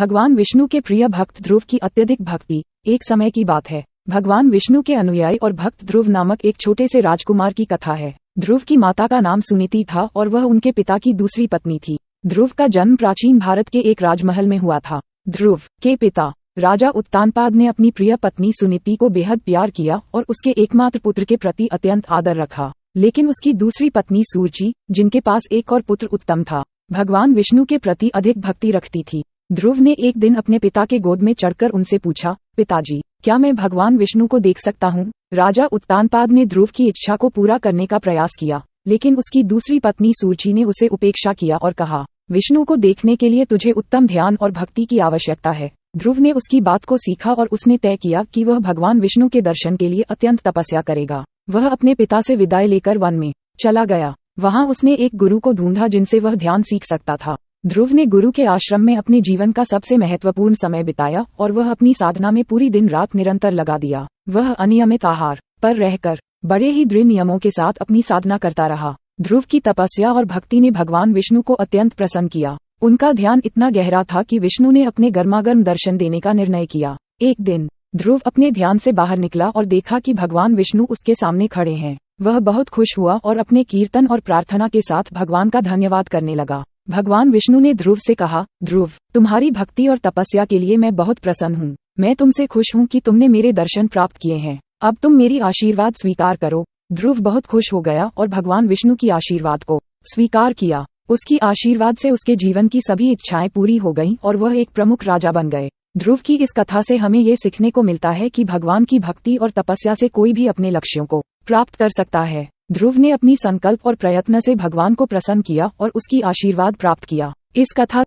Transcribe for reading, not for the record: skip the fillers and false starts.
भगवान विष्णु के प्रिय भक्त ध्रुव की अत्यधिक भक्ति। एक समय की बात है, भगवान विष्णु के अनुयायी और भक्त ध्रुव नामक एक छोटे से राजकुमार की कथा है। ध्रुव की माता का नाम सुनीति था और वह उनके पिता की दूसरी पत्नी थी। ध्रुव का जन्म प्राचीन भारत के एक राजमहल में हुआ था। ध्रुव के पिता राजा उत्तानपाद ने अपनी प्रिय पत्नी सुनीति को बेहद प्यार किया और उसके एकमात्र पुत्र के प्रति अत्यंत आदर रखा। लेकिन उसकी दूसरी पत्नी सूर्ची, जिनके पास एक और पुत्र उत्तम था, भगवान विष्णु के प्रति अधिक भक्ति रखती थी। ध्रुव ने एक दिन अपने पिता के गोद में चढ़कर उनसे पूछा, पिताजी, क्या मैं भगवान विष्णु को देख सकता हूँ? राजा उत्तानपाद ने ध्रुव की इच्छा को पूरा करने का प्रयास किया, लेकिन उसकी दूसरी पत्नी सूर्ची ने उसे उपेक्षा किया और कहा, विष्णु को देखने के लिए तुझे उत्तम ध्यान और भक्ति की आवश्यकता है। ध्रुव ने उसकी बात को सीखा और उसने तय किया कि वह भगवान विष्णु के दर्शन के लिए अत्यंत तपस्या करेगा। वह अपने पिता से विदाई लेकर वन में चला गया। वहां उसने एक गुरु को ढूंढा जिनसे वह ध्यान सीख सकता था। ध्रुव ने गुरु के आश्रम में अपने जीवन का सबसे महत्वपूर्ण समय बिताया और वह अपनी साधना में पूरी दिन रात निरंतर लगा दिया। वह अनियमित आहार पर रहकर बड़े ही दृढ़ नियमों के साथ अपनी साधना करता रहा। ध्रुव की तपस्या और भक्ति ने भगवान विष्णु को अत्यंत प्रसन्न किया। उनका ध्यान इतना गहरा था कि विष्णु ने अपने गर्मागर्म दर्शन देने का निर्णय किया। एक दिन ध्रुव अपने ध्यान से बाहर निकला और देखा कि भगवान विष्णु उसके सामने खड़े हैं। वह बहुत खुश हुआ और अपने कीर्तन और प्रार्थना के साथ भगवान का धन्यवाद करने लगा। भगवान विष्णु ने ध्रुव से कहा, ध्रुव, तुम्हारी भक्ति और तपस्या के लिए मैं बहुत प्रसन्न हूँ। मैं तुमसे खुश हूँ कि तुमने मेरे दर्शन प्राप्त किए हैं। अब तुम मेरी आशीर्वाद स्वीकार करो। ध्रुव बहुत खुश हो गया और भगवान विष्णु की आशीर्वाद को स्वीकार किया। उसकी आशीर्वाद से उसके जीवन की सभी इच्छाएं पूरी हो गईं और वह एक प्रमुख राजा बन गए। ध्रुव की इस कथा से हमें ये सीखने को मिलता है कि भगवान की भक्ति और तपस्या से कोई भी अपने लक्ष्यों को प्राप्त कर सकता है। ध्रुव ने अपनी संकल्प और प्रयत्न से भगवान को प्रसन्न किया और उसकी आशीर्वाद प्राप्त किया। इस कथा